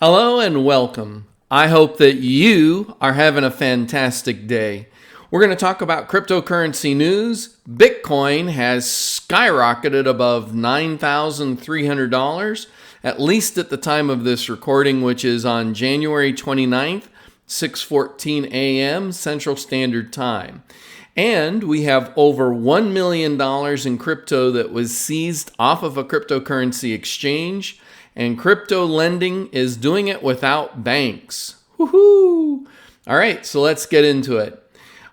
Hello and welcome. I hope that you are having a fantastic day. We're going to talk about cryptocurrency news. Bitcoin has skyrocketed above $9,300, at least at the time of this recording, which is on January 29th, 6:14 a.m. Central Standard Time. And we have over $1 million in crypto that was seized off of a cryptocurrency exchange. And crypto lending is doing it without banks. Woohoo! All right, so let's get into it.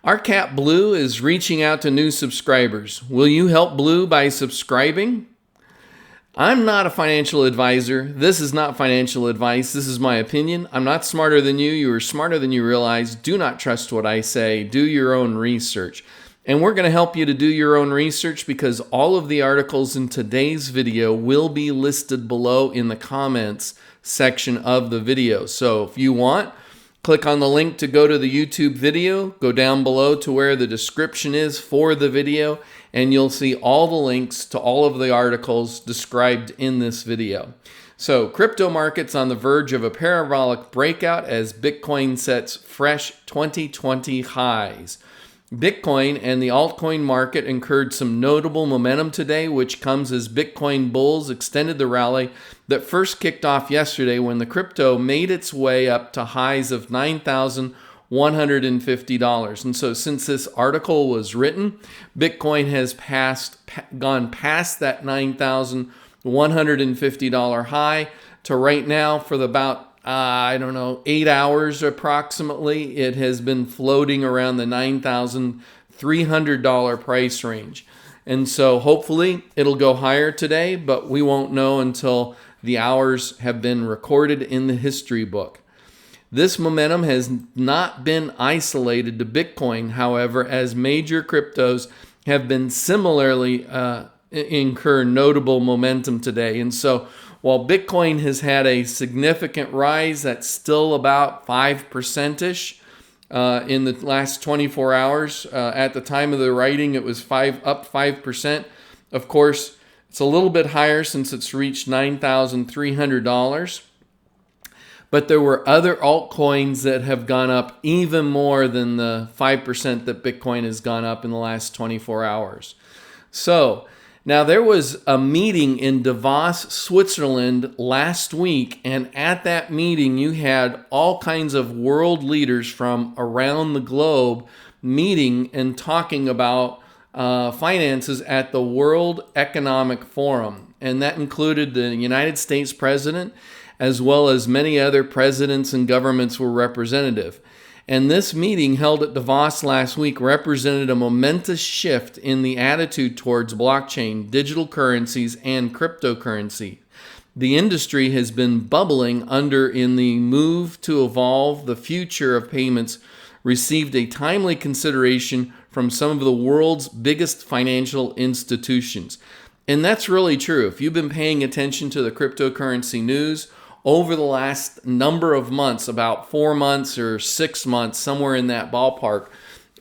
Our Cat Blue is reaching out to new subscribers. Will you help Blue by subscribing? I'm not a financial advisor. This is not financial advice. This is my opinion. I'm not smarter than you. You are smarter than you realize. Do not trust what I say. Do your own research. And we're going to help you to do your own research because all of the articles in today's video will be listed below in the comments section of the video. So if you want, click on the link to go to the YouTube video, go down below to where the description is for the video, and you'll see all the links to all of the articles described in this video. So crypto markets on the verge of a parabolic breakout as Bitcoin sets fresh 2020 highs. Bitcoin and the altcoin market incurred some notable momentum today, which comes as Bitcoin bulls extended the rally that first kicked off yesterday when the crypto made its way up to highs of $9,150. And so since this article was written, Bitcoin has gone past that $9,150 high to right now for about 8 hours approximately. It has been floating around the $9,300 price range. And so hopefully it'll go higher today, but we won't know until the hours have been recorded in the history book. This momentum has not been isolated to Bitcoin, however, as major cryptos have been similarly incur notable momentum today. And so while Bitcoin has had a significant rise, that's still about 5%-ish in the last 24 hours. At the time of the writing, it was up 5%. Of course, it's a little bit higher since it's reached $9,300. But there were other altcoins that have gone up even more than the 5% that Bitcoin has gone up in the last 24 hours. So now, there was a meeting in Davos, Switzerland last week, and at that meeting, you had all kinds of world leaders from around the globe meeting and talking about finances at the World Economic Forum. And that included the United States president, as well as many other presidents and governments were representative. And this meeting held at Davos last week represented a momentous shift in the attitude towards blockchain, digital currencies, and cryptocurrency. The industry has been bubbling under in the move to evolve the future of payments, received a timely consideration from some of the world's biggest financial institutions. And that's really true. If you've been paying attention to the cryptocurrency news, over the last number of months, about 4 months or 6 months, somewhere in that ballpark,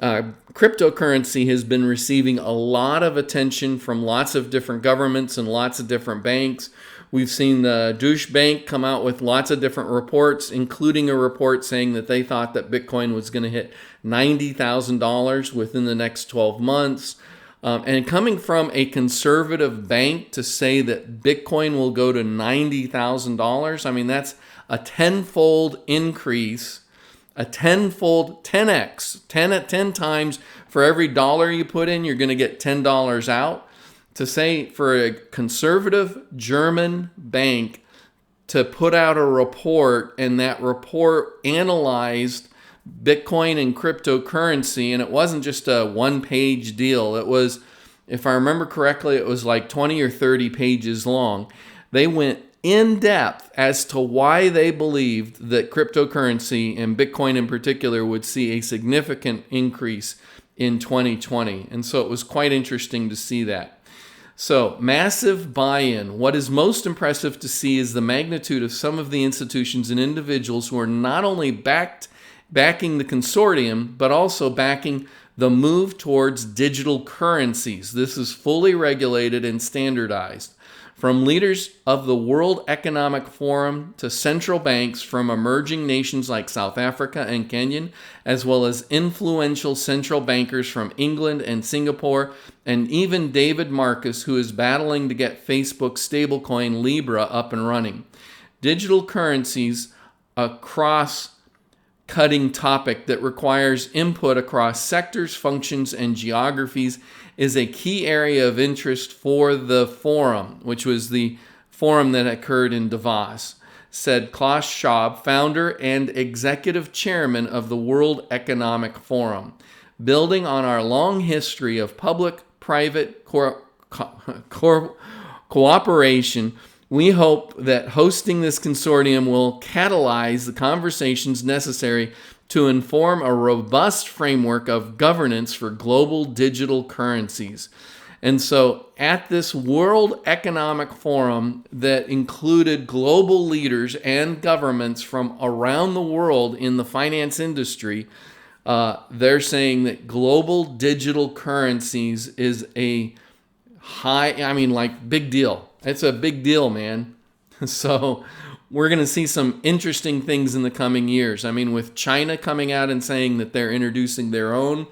cryptocurrency has been receiving a lot of attention from lots of different governments and lots of different banks. We've seen the Deutsche Bank come out with lots of different reports, including a report saying that they thought that Bitcoin was going to hit $90,000 within the next 12 months. And coming from a conservative bank to say that Bitcoin will go to $90,000, I mean, that's a tenfold increase, a tenfold 10x, 10 times for every dollar you put in, you're going to get $10 out. To say for a conservative German bank to put out a report and that report analyzed Bitcoin and cryptocurrency, and it wasn't just a one-page deal. It was, if I remember correctly, it was like 20 or 30 pages long. They went in depth as to why they believed that cryptocurrency and Bitcoin in particular would see a significant increase in 2020. And so it was quite interesting to see that. So, massive buy-in. What is most impressive to see is the magnitude of some of the institutions and individuals who are not only backing the consortium, but also backing the move towards digital currencies. This is fully regulated and standardized. From leaders of the World Economic Forum to central banks from emerging nations like South Africa and Kenya, as well as influential central bankers from England and Singapore, and even David Marcus, who is battling to get Facebook's stablecoin Libra up and running. Digital currencies, a cross-cutting topic that requires input across sectors, functions, and geographies, is a key area of interest for the forum, which was the forum that occurred in Davos, said Klaus Schwab, founder and executive chairman of the World Economic Forum. Building on our long history of public-private cooperation, we hope that hosting this consortium will catalyze the conversations necessary to inform a robust framework of governance for global digital currencies. And so at this World Economic Forum that included global leaders and governments from around the world in the finance industry, they're saying that global digital currencies is a big deal. It's a big deal, man. So we're going to see some interesting things in the coming years. With China coming out and saying that they're introducing their own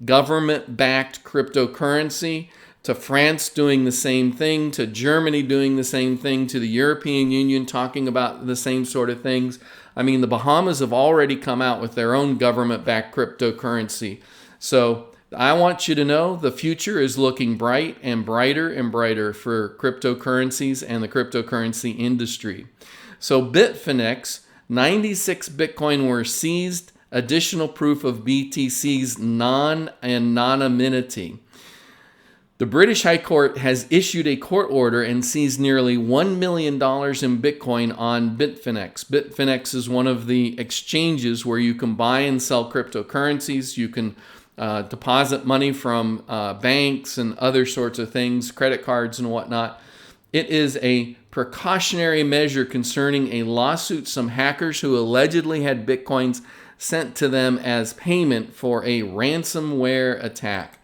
government-backed cryptocurrency, to France doing the same thing, to Germany doing the same thing, to the European Union talking about the same sort of things. The Bahamas have already come out with their own government-backed cryptocurrency. So I want you to know the future is looking bright and brighter for cryptocurrencies and the cryptocurrency industry. So Bitfinex, 96 Bitcoin were seized, additional proof of BTC's non-anonymity. The British High Court has issued a court order and seized nearly $1 million in Bitcoin on Bitfinex. Bitfinex is one of the exchanges where you can buy and sell cryptocurrencies. You can deposit money from banks and other sorts of things, credit cards and whatnot. It is a precautionary measure concerning a lawsuit some hackers who allegedly had Bitcoins sent to them as payment for a ransomware attack.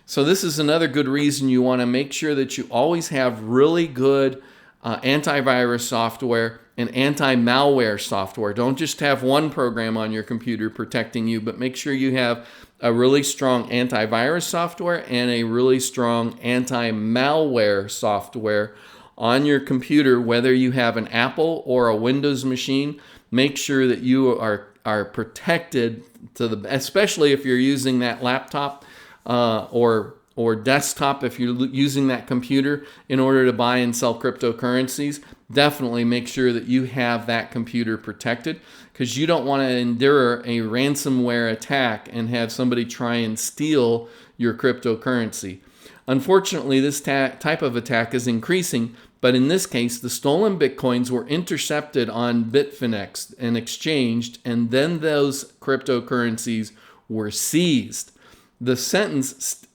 So this is another good reason you want to make sure that you always have really good antivirus software and anti-malware software. Don't just have one program on your computer protecting you, but make sure you have a really strong antivirus software and a really strong anti-malware software on your computer, whether you have an Apple or a Windows machine. Make sure that you are protected especially if you're using that laptop or desktop, if you're using that computer in order to buy and sell cryptocurrencies. Definitely make sure that you have that computer protected, because you don't want to endure a ransomware attack and have somebody try and steal your cryptocurrency. Unfortunately, this type of attack is increasing, but in this case, the stolen Bitcoins were intercepted on Bitfinex and exchanged, and then those cryptocurrencies were seized. The sentence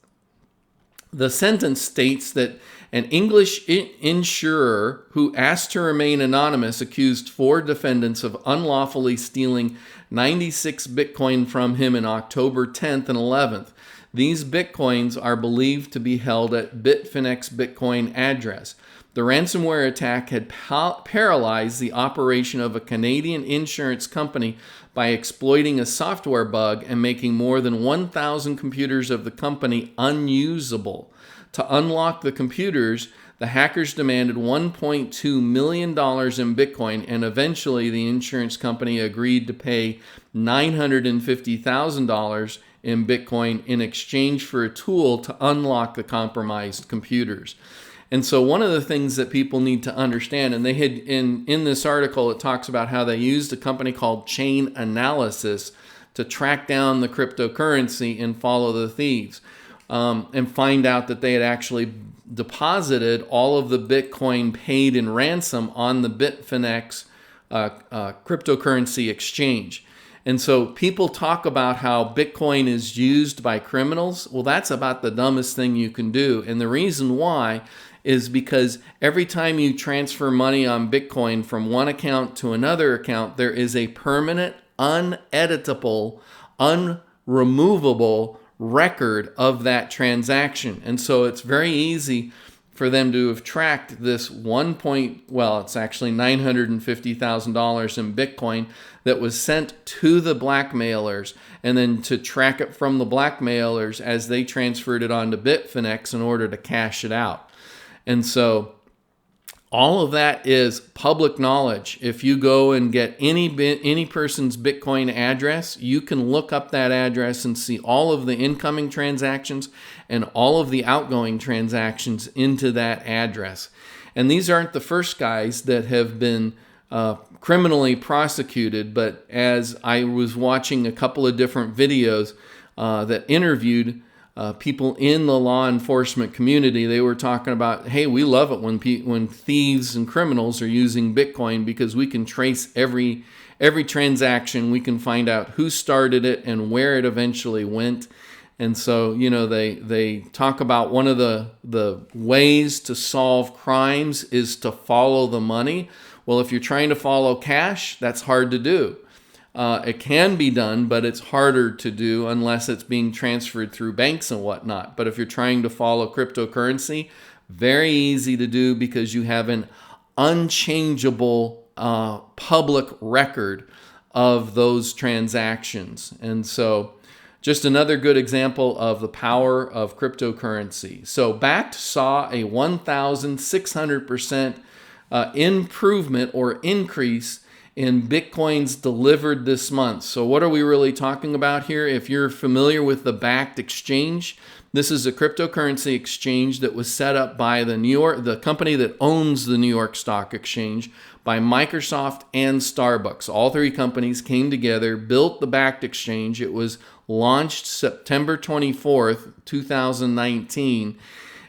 states that an English insurer who asked to remain anonymous accused 4 defendants of unlawfully stealing 96 Bitcoin from him in October 10th and 11th. These Bitcoins are believed to be held at Bitfinex Bitcoin address. The ransomware attack had paralyzed the operation of a Canadian insurance company by exploiting a software bug and making more than 1,000 computers of the company unusable. To unlock the computers, the hackers demanded $1.2 million in Bitcoin, and eventually the insurance company agreed to pay $950,000 in Bitcoin in exchange for a tool to unlock the compromised computers. And so one of the things that people need to understand, and they had in this article, it talks about how they used a company called Chain Analysis to track down the cryptocurrency and follow the thieves, and find out that they had actually deposited all of the Bitcoin paid in ransom on the Bitfinex cryptocurrency exchange. And so people talk about how Bitcoin is used by criminals. Well, that's about the dumbest thing you can do. And the reason why is because every time you transfer money on Bitcoin from one account to another account, there is a permanent, uneditable, unremovable record of that transaction. And so it's very easy for them to have tracked this it's actually $950,000 in Bitcoin that was sent to the blackmailers, and then to track it from the blackmailers as they transferred it onto Bitfinex in order to cash it out. And so all of that is public knowledge. If you go and get any person's Bitcoin address, you can look up that address and see all of the incoming transactions and all of the outgoing transactions into that address. And these aren't the first guys that have been criminally prosecuted, but as I was watching a couple of different videos that interviewed people in the law enforcement community, they were talking about, hey, we love it when thieves and criminals are using Bitcoin, because we can trace every transaction. We can find out who started it and where it eventually went. And so, they talk about one of the ways to solve crimes is to follow the money. Well, if you're trying to follow cash, that's hard to do. It can be done, but it's harder to do unless it's being transferred through banks and whatnot. But if you're trying to follow cryptocurrency, very easy to do, because you have an unchangeable public record of those transactions. And so just another good example of the power of cryptocurrency. So Bakkt saw a 1,600% improvement or increase in Bitcoins delivered this month. So what are we really talking about here? If you're familiar with the Bakkt exchange, this is a cryptocurrency exchange that was set up by the company that owns the New York Stock Exchange, by Microsoft and Starbucks. All three companies came together, built the Bakkt exchange. It was launched September 24th, 2019.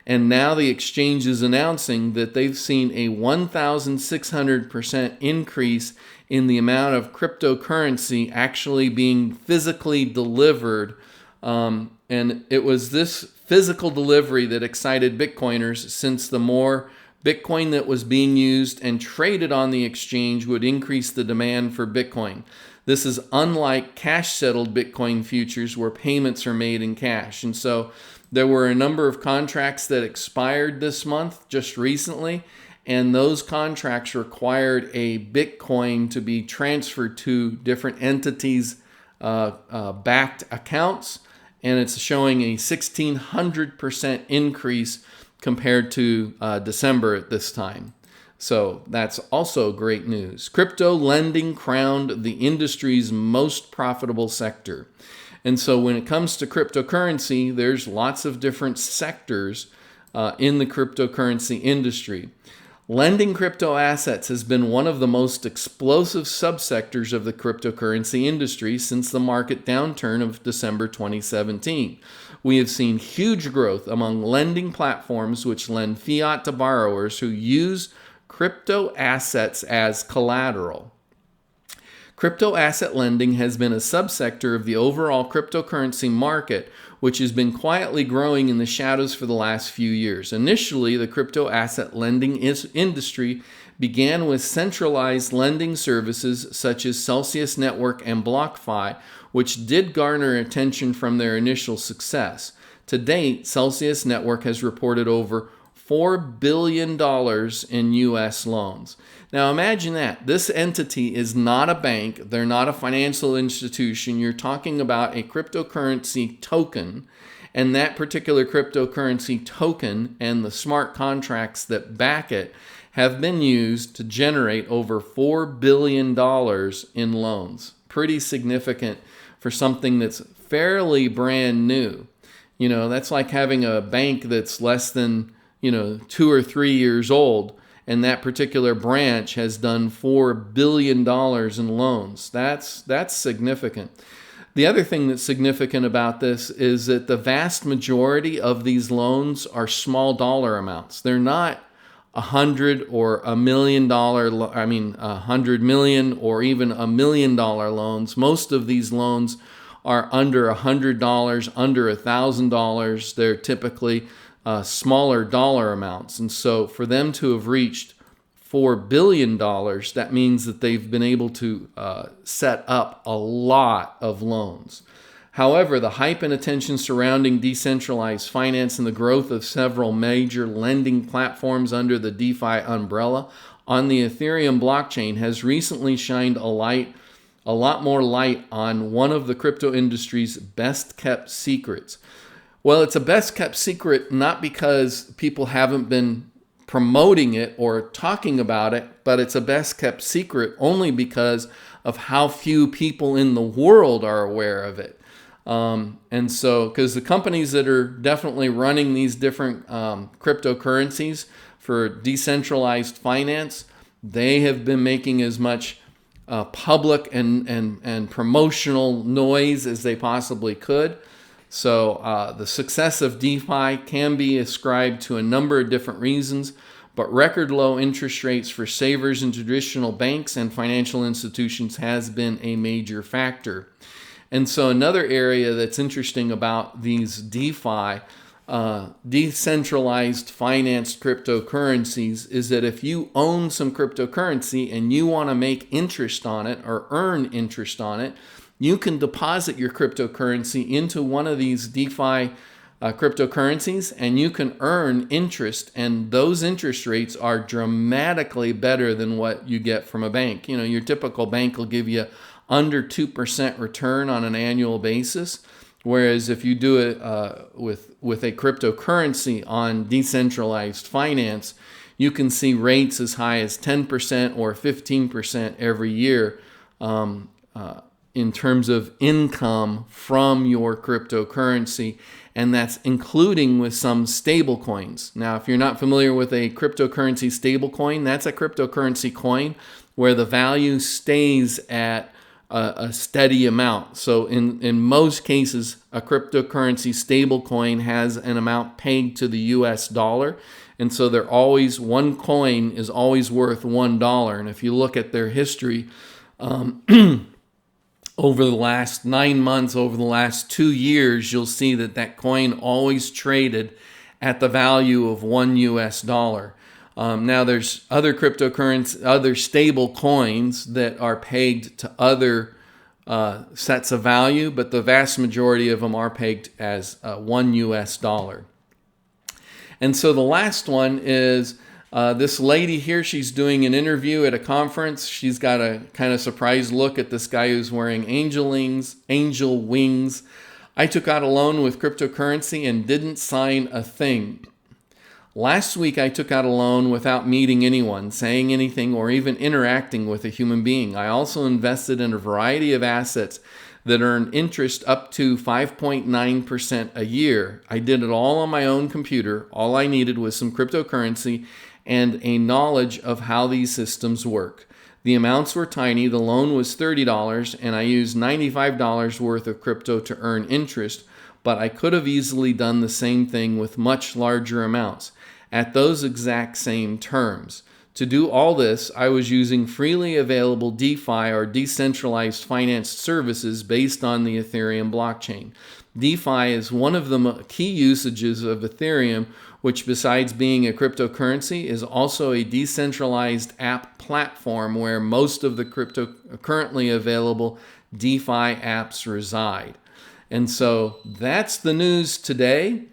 And now the exchange is announcing that they've seen a 1,600% increase in the amount of cryptocurrency actually being physically delivered. And it was this physical delivery that excited Bitcoiners, since the more Bitcoin that was being used and traded on the exchange would increase the demand for Bitcoin. This is unlike cash-settled Bitcoin futures where payments are made in cash. And so there were a number of contracts that expired this month just recently, and those contracts required a Bitcoin to be transferred to different entities' Bakkt accounts, and it's showing a 1,600% increase compared to December at this time. So that's also great news. Crypto lending crowned the industry's most profitable sector. And so when it comes to cryptocurrency, there's lots of different sectors in the cryptocurrency industry. Lending crypto assets has been one of the most explosive subsectors of the cryptocurrency industry since the market downturn of December 2017. We have seen huge growth among lending platforms which lend fiat to borrowers who use crypto assets as collateral. Crypto asset lending has been a subsector of the overall cryptocurrency market, which has been quietly growing in the shadows for the last few years. Initially, the crypto asset lending industry began with centralized lending services such as Celsius Network and BlockFi, which did garner attention from their initial success. To date, Celsius Network has reported over $4 billion in U.S. loans. Now imagine that. This entity is not a bank. They're not a financial institution. You're talking about a cryptocurrency token, and that particular cryptocurrency token and the smart contracts that back it have been used to generate over $4 billion in loans. Pretty significant for something that's fairly brand new. You know, that's like having a bank that's less than 2 or 3 years old, and that particular branch has done $4 billion in loans. That's significant. The other thing that's significant about this is that the vast majority of these loans are small dollar amounts. They're not $100 or $1 million, $100 million or even $1 million loans. Most of these loans are under $100, under $1,000. They're typically smaller dollar amounts. And so for them to have reached $4 billion, that means that they've been able to set up a lot of loans. However, the hype and attention surrounding decentralized finance and the growth of several major lending platforms under the DeFi umbrella on the Ethereum blockchain has recently shined a lot more light on one of the crypto industry's best kept secrets. Well, it's a best kept secret not because people haven't been promoting it or talking about it, but it's a best kept secret only because of how few people in the world are aware of it. And so, because the companies that are definitely running these different cryptocurrencies for decentralized finance, they have been making as much public and promotional noise as they possibly could. So the success of DeFi can be ascribed to a number of different reasons, but record low interest rates for savers in traditional banks and financial institutions has been a major factor. And so another area that's interesting about these DeFi, decentralized finance cryptocurrencies, is that if you own some cryptocurrency and you want to make interest on it or earn interest on it, you can deposit your cryptocurrency into one of these DeFi cryptocurrencies and you can earn interest, and those interest rates are dramatically better than what you get from a bank. You know, your typical bank will give you under 2% return on an annual basis, whereas if you do it with a cryptocurrency on decentralized finance, you can see rates as high as 10% or 15% every year in terms of income from your cryptocurrency, and that's including with some stable coins. Now, if you're not familiar with a cryptocurrency stable coin, that's a cryptocurrency coin where the value stays at a steady amount. So in most cases, a cryptocurrency stable coin has an amount pegged to the US dollar. And so one coin is always worth $1. And if you look at their history, over the last 9 months, over the last 2 years, you'll see that coin always traded at the value of $1. Now there's other cryptocurrency, other stable coins that are pegged to other sets of value, but the vast majority of them are pegged as $1. And so the last one is this lady here. She's doing an interview at a conference. She's got a kind of surprised look at this guy who's wearing angel wings. I took out a loan with cryptocurrency and didn't sign a thing. Last week, I took out a loan without meeting anyone, saying anything, or even interacting with a human being. I also invested in a variety of assets that earn interest up to 5.9% a year. I did it all on my own computer. All I needed was some cryptocurrency and a knowledge of how these systems work. The amounts were tiny. The loan was $30, and I used $95 worth of crypto to earn interest, but I could have easily done the same thing with much larger amounts at those exact same terms. To do all this, I was using freely available DeFi or decentralized finance services based on the Ethereum blockchain. DeFi is one of the key usages of Ethereum, which besides being a cryptocurrency is also a decentralized app platform where most of the currently available DeFi apps reside. And so that's the news today.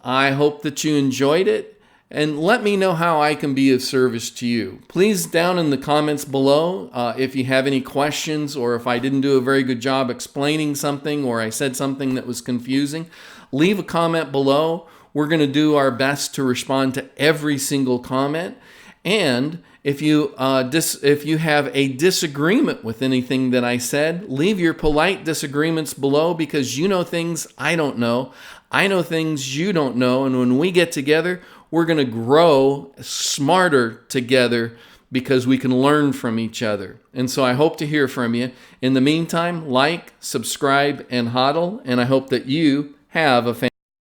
I hope that you enjoyed it. And let me know how I can be of service to you. Please, down in the comments below, if you have any questions or if I didn't do a very good job explaining something or I said something that was confusing, leave a comment below. We're going to do our best to respond to every single comment. And if you have a disagreement with anything that I said, leave your polite disagreements below, because you know things I don't know. I know things you don't know. And when we get together, we're going to grow smarter together because we can learn from each other. And so I hope to hear from you. In the meantime, like, subscribe, and hodl. And I hope that you have a fantastic